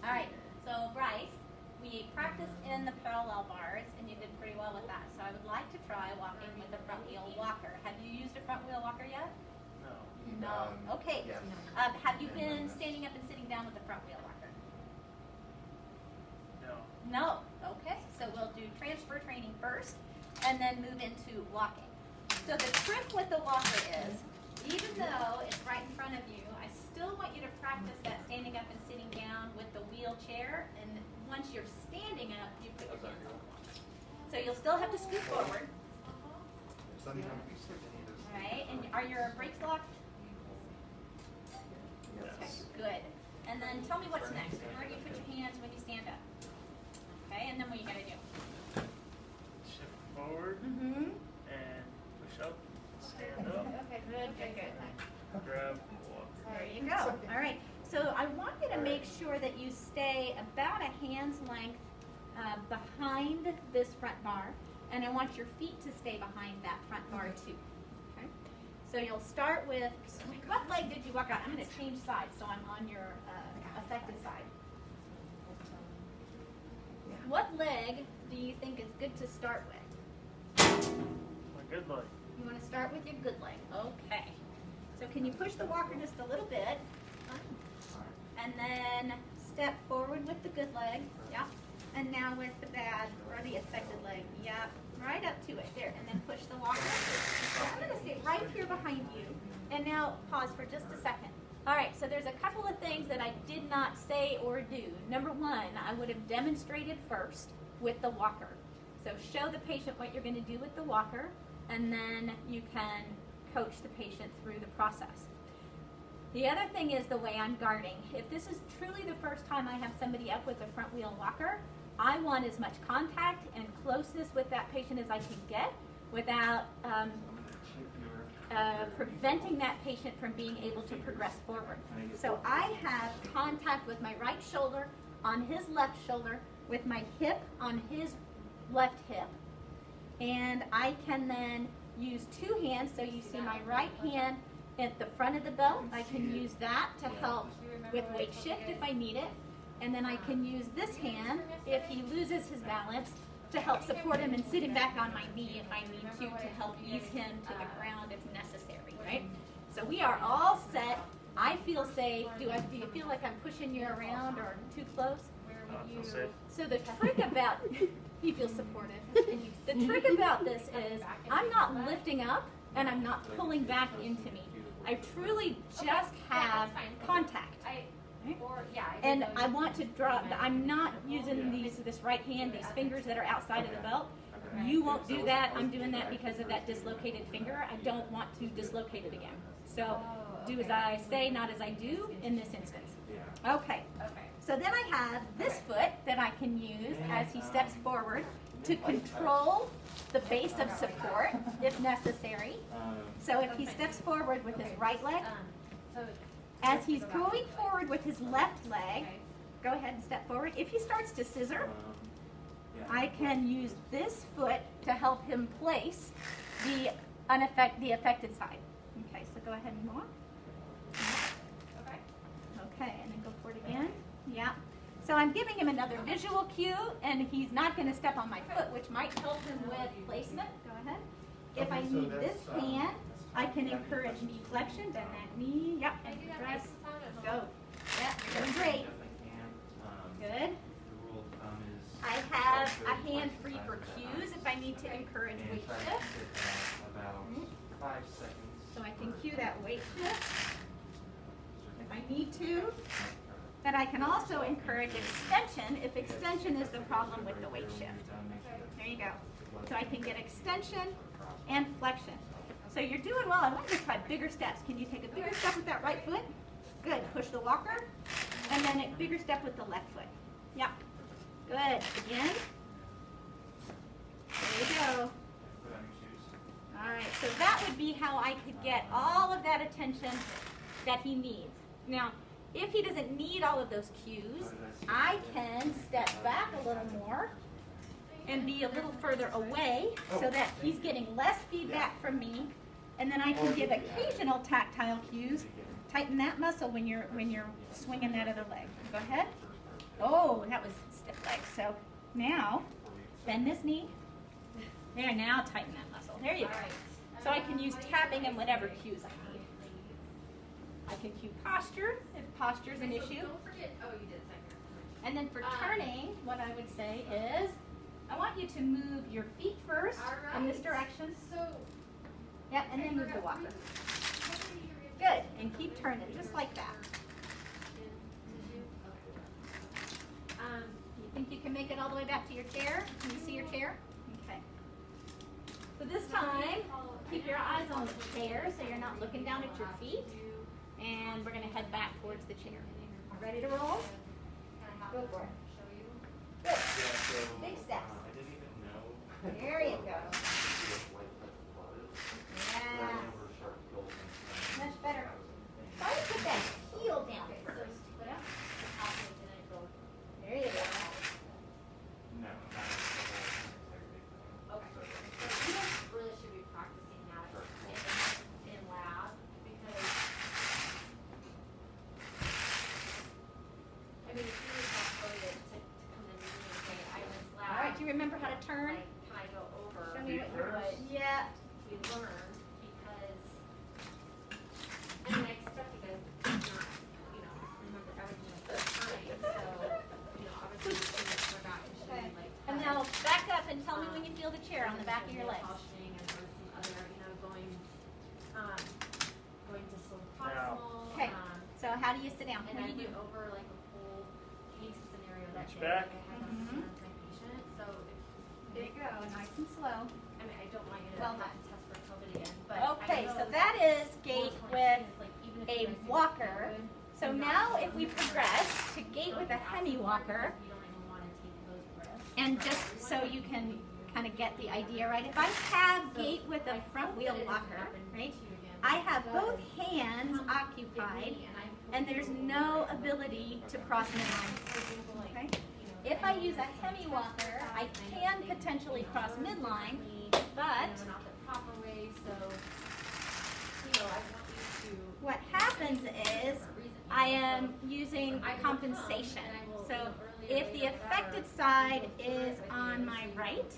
All right, so Bryce, we practiced in the parallel bars and you did pretty well with that. So I would like to try walking with a front wheel walker. Have you used a front wheel walker yet? No. Okay. Yes. Have you been standing up and sitting down with the front wheel walker? No. Okay. So we'll do transfer training first and then move into walking. So the trick with the walker is, even though it's right in front of you, I still want you to practice that standing up and sitting down with the wheelchair. And once you're standing up, you put your hands on. So you'll still have to scoot forward. All right. And are your brakes locked? Okay, good. And then tell me what's next. Where do you put your hands when you stand up? Okay, and then what are you going to do? Shift forward and push up, stand up, Okay, good. grab, walk. There you go. All right. So I want you to make sure that you stay about a hand's length behind this front bar, and I want your feet to stay behind that front bar too. Okay. So you'll start with, what leg did you walk out? I'm going to change sides so I'm on your affected side. What leg do you think is good to start with? My good leg. You want to start with your good leg. Okay. So can you push the walker just a little bit? And then step forward with the good leg. Yeah. And now with the bad or the affected leg. Yeah. Right up to it. There. And then push the walker. So I'm going to stay right here behind you. And now pause for just a second. All right. So there's a couple of things that I did not say or do. Number one, I would have demonstrated first with the walker. So show the patient what you're going to do with the walker, and then you can coach the patient through the process. The other thing is the way I'm guarding. If this is truly the first time I have somebody up with a front wheel walker, I want as much contact and closeness with that patient as I can get without preventing that patient from being able to progress forward. So I have contact with my right shoulder on his left shoulder, with my hip on his left hip, and I can then use two hands. So you see my right hand at the front of the belt. I can use that to help with weight shift if I need it, and then I can use this hand if he loses his balance to help support him and sit him back on my knee if I need to help ease him to the ground if necessary, right? So we are all set. I feel safe. Do you feel like I'm pushing you around or too close? I feel safe. So the trick about, you feel supported. The trick about this is I'm not lifting up and I'm not pulling back into me. I truly just have contact. And I want to draw, I'm not using this right hand, these fingers that are outside of the belt. You won't do that. I'm doing that because of that dislocated finger. I don't want to dislocate it again. So do as I say, not as I do in this instance. Okay. So then I have this foot that I can use as he steps forward to control the base of support if necessary. So if he steps forward with his right leg, as he's going forward with his left leg, go ahead and step forward. If he starts to scissor, I can use this foot to help him place the affected side. Okay, so go ahead and walk. Okay, and then go forward again. Yeah. So I'm giving him another visual cue, and he's not going to step on my foot, which might help him with placement. Go ahead. If I need this hand, I can encourage knee flexion, bend that knee. Yep. And press. Go. Yeah, doing great. Good. I have a hand free for cues if I need to encourage weight shift. So I can cue that weight shift if I need to. But I can also encourage extension if extension is the problem with the weight shift. There you go. So I can get extension and flexion. So you're doing well. I want you to try bigger steps. Can you take a bigger step with that right foot? Good. Push the walker. And then a bigger step with the left foot. Yep. Good. Again. There you go. All right. So that would be how I could get all of that attention that he needs. Now, if he doesn't need all of those cues, I can step back a little more and be a little further away so that he's getting less feedback from me, and then I can give occasional tactile cues. Tighten that muscle when you're swinging that other leg. Go ahead. Oh, that was stiff leg. So now, bend this knee. There, now tighten that muscle. There you go. So I can use tapping and whatever cues I need. I can cue posture, if posture is an issue. And then for turning, what I would say is, I want you to move your feet first in this direction. Yep, and then move the walker. Good, and keep turning, just like that. You think you can make it all the way back to your chair? Can you see your chair? Okay. So this time, keep your eyes on the chair so you're not looking down at your feet. And we're going to head back towards the chair. Ready to roll? Go for it. Good. Big steps. There you go. Yeah. Much better. Try to put that heel down first. There you go. Okay. So you really should be practicing that in lab because I mean if you were to come in and say I was lab. All right, do you remember how to turn? Like, can I go over Show me what yeah. we learned because I mean I expect you guys to not, remember everything the first time. So, obviously things forgot and should be like And now back up and tell me when you feel the chair on the back of your legs. Cautioning and there was some other, going to slow proximal. Okay. So how do you sit down? And What I do you do? went over like a whole case scenario that Reach day. back. Like, I had that Mhm. with my patient. So There you go, nice and slow. I mean, I don't want you to Well have to test for COVID again. But Okay, I know so that is gait with like, even if a you guys do walker. COVID, So now if we progress to gait with a hemi walker, you don't even want to take those risks. and just so you can kind of get the idea right, if I have gait with a front wheel walker, right, I have both hands occupied and there's no ability to cross midline. Okay? If I use a hemi walker, I can potentially cross midline, but not the proper way, so I want you to what happens is I am using compensation. So if the affected side is on my right,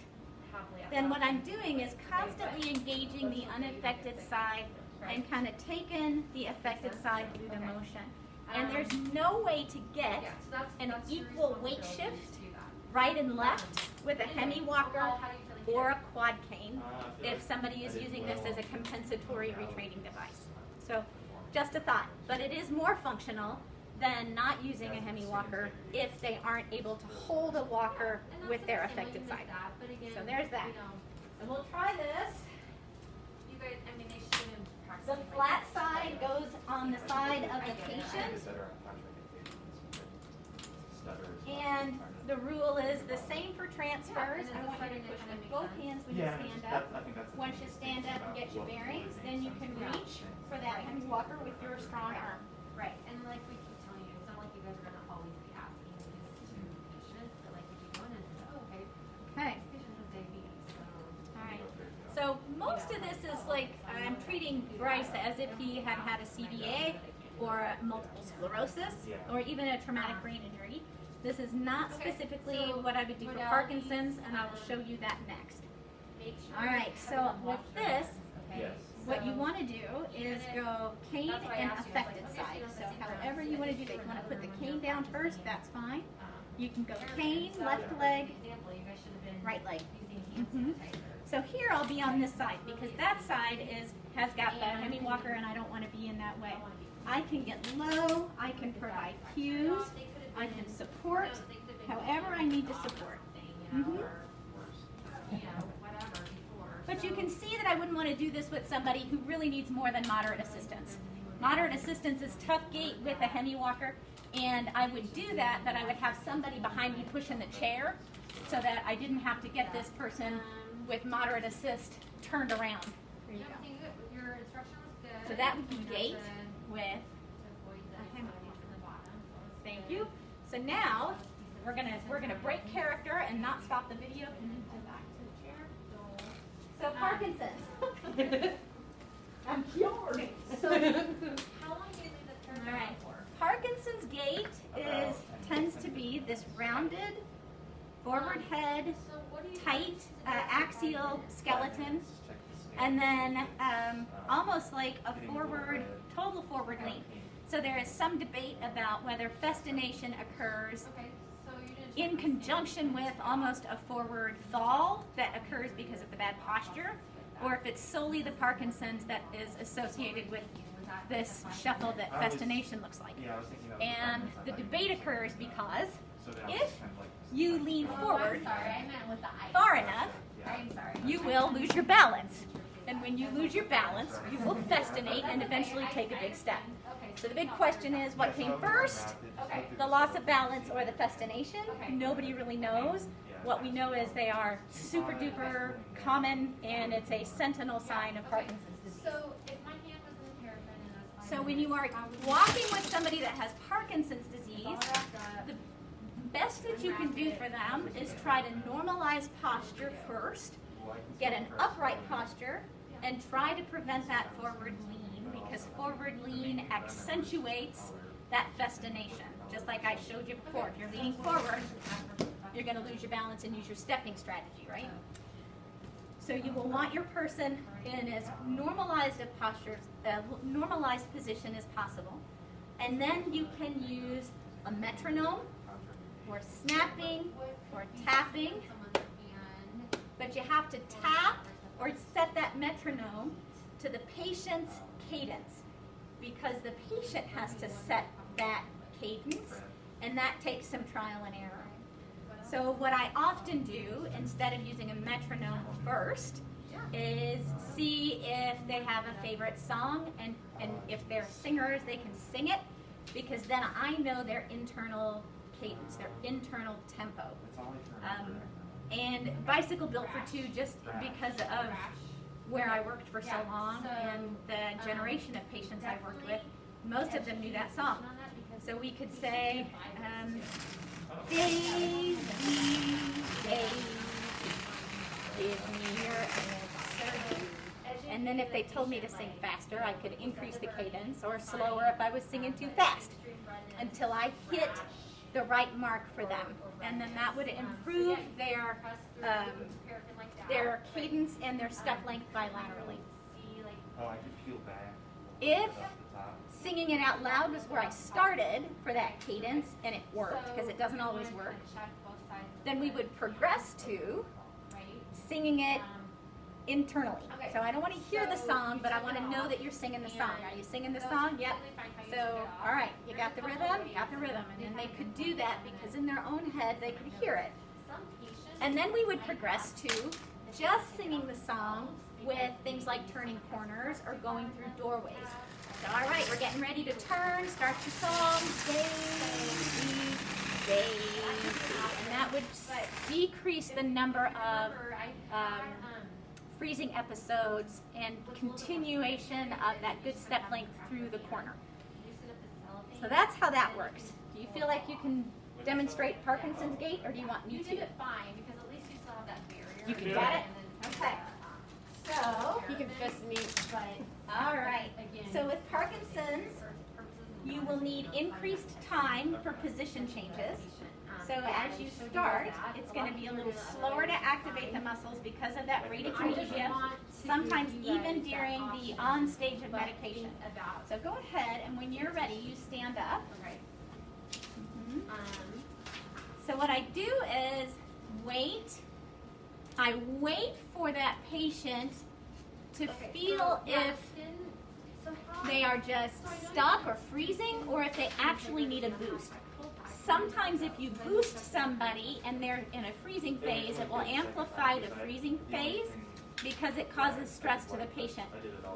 then what I'm doing is constantly engaging the unaffected side and kind of taking the affected side through the motion. And there's no way to get an equal weight shift right and left with a hemi walker or a quad cane if somebody is using this as a compensatory retraining device. So just a thought, but it is more functional than not using a hemi walker if they aren't able to hold a walker with their affected side. So there's that. And we'll try this. You guys, I mean, they shouldn't practice. The flat side goes on the side of the patient, and the rule is the same for transfers. I want you to push with both hands when you stand up. Once you stand up and get your bearings, then you can reach for that hemi walker with your strong arm. Right, and like we keep telling you, it's not like you guys are gonna always be asking this to patients, but like if you go in and say, oh, okay, Okay. this patient has diabetes, so. All right. So most of this is like I'm treating Bryce as if he had had a CVA or multiple sclerosis or even a traumatic brain injury. This is not specifically what I would do for Parkinson's, and I will show you that next. Make sure. All right, so with this, Okay. what you want to do is go cane and affected side. So however you want to do that, you want to put the cane down first, that's fine. You can go cane, left leg, Example, you guys should have been right leg. using hand Mhm. sanitizer. So here I'll be on this side because that side has got the hemi walker and I don't want to be in that way. I can get low, I can provide cues, I can support, however I need to support. Mhm. But you can see that I wouldn't want to do this with somebody who really needs more than moderate assistance. Moderate assistance is tough gait with a hemi walker, and I would do that, but I would have somebody behind me pushing the chair so that I didn't have to get this person with moderate assist turned around. There you go. Your instruction was good. So that would be gait with, To avoid the hemi. from the bottom. thank you. So now we're gonna break character and not stop the video and then go back to the chair. So Parkinson's. I'm cured. So, how long do you leave the All turn right. for? Parkinson's gait tends to be create this rounded, forward head, So what do you tight, axial skeleton, and then almost like a forward, total forward lean. So there is some debate about whether festination occurs Okay, so you didn't in conjunction with almost a forward fall that occurs because of the bad posture, or if it's solely the Parkinson's that is associated with this shuffle that festination looks like. Yeah, I was thinking that. And the debate occurs because So then I was if just kind of like. you lean forward I'm sorry, I meant with the eye. far enough, I'm sorry. you will lose your balance. And when you lose your balance, you will festinate and eventually take a big step. So the big question is, what came first? The loss of balance or the festination? Nobody really knows. What we know is they are super duper common, and it's a sentinel sign of Parkinson's disease. So if my hand was in the paraffin and I was fine. So when you are walking with somebody that has Parkinson's disease, the best that you can do for them is try to normalize posture first, get an upright posture, and try to prevent that forward lean, because forward lean accentuates that festination. Just like I showed you before, if you're leaning forward, you're going to lose your balance and use your stepping strategy, right? So you will want your person in as normalized a posture, normalized position as possible. And then you can use a metronome, or snapping, or tapping, but you have to tap or set that metronome to the patient's cadence, because the patient has to set that cadence, and that takes some trial and error. So what I often do, instead of using a metronome first, is see if they have a favorite song, and if they're singers, they can sing it, because then I know their internal cadence, their internal tempo. And Bicycle Built for Two, just because of where I worked for so long and the generation of patients I worked with, most of them knew that song. So we could say, Daisy, Daisy, give me your answer. And then if they told me to sing faster, I could increase the cadence, or slower if I was singing too fast, until I hit the right mark for them. And then that would improve their cadence and their step length bilaterally. Oh, I could peel back. If singing it out loud was where I started for that cadence and it worked, because it doesn't always work, then we would progress to singing it internally. So I don't want to hear the song, but I want to know that you're singing the song. Are you singing the song? Yep. So, all right, you got the rhythm? You got the rhythm. And then they could do that because in their own head they could hear it. And then we would progress to just singing the song with things like turning corners or going through doorways. So, all right, we're getting ready to turn. Start your song. Daisy, Daisy. And that would decrease the number of freezing episodes and continuation of that good step length through the corner. So that's how that works. Do you feel like you can demonstrate Parkinson's gait, or do you want me You to? did it fine, because at least you still have that barrier. You can get it? Okay. So, You can fist me, but all right. So with Parkinson's, you will need increased time for position changes. So as you start, it's going to be a little slower to activate the muscles because of that bradykinesia, sometimes even during the on stage of medication. So go ahead, and when you're ready, you stand up. Mhm. So what I do is wait. I wait for that patient to feel if they are just stuck or freezing, or if they actually need a boost. Sometimes if you boost somebody and they're in a freezing phase, it will amplify the freezing phase because it causes stress to the patient.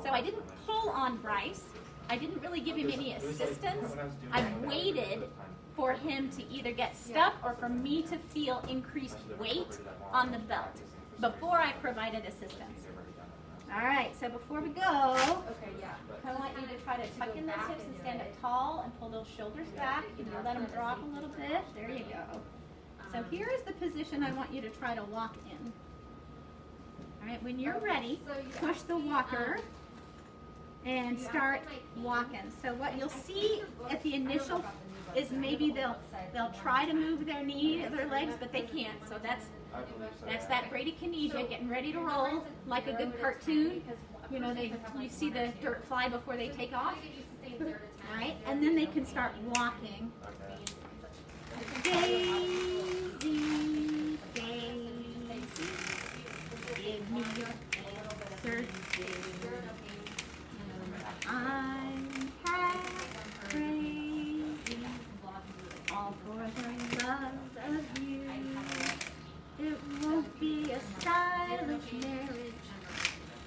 So I didn't pull on Bryce. I didn't really give him any assistance. I waited for him to either get stuck or for me to feel increased weight on the belt before I provided assistance. All right, so before we go, I want you to try to tuck in those hips and stand up tall and pull those shoulders back. You can let them drop a little bit. There you go. So here is the position I want you to try to walk in. All right, when you're ready, push the walker and start walking. So what you'll see at the initial is maybe they'll try to move their knee, their legs, but they can't. So that's that bradykinesia, getting ready to roll like a good cartoon. You know, you see the dirt fly before they take off. All right, and then they can start walking. Daisy, Daisy, give me your answer, Daisy. I'm half crazy, all for the love of you. It won't be a stylish marriage.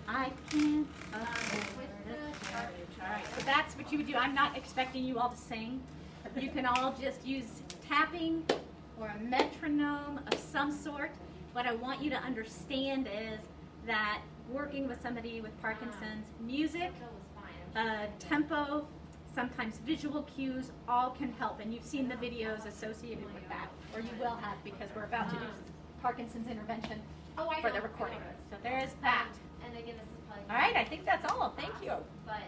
I can't afford the charge. All right, so that's what you would do. I'm not expecting you all to sing. You can all just use tapping or a metronome of some sort. What I want you to understand is that working with somebody with Parkinson's, music, tempo, sometimes visual cues, all can help. And you've seen the videos associated with that, or you will have, because we're about to do Parkinson's intervention for the recording. So there's that. And again, this is probably. All right, I think that's all. Thank you. But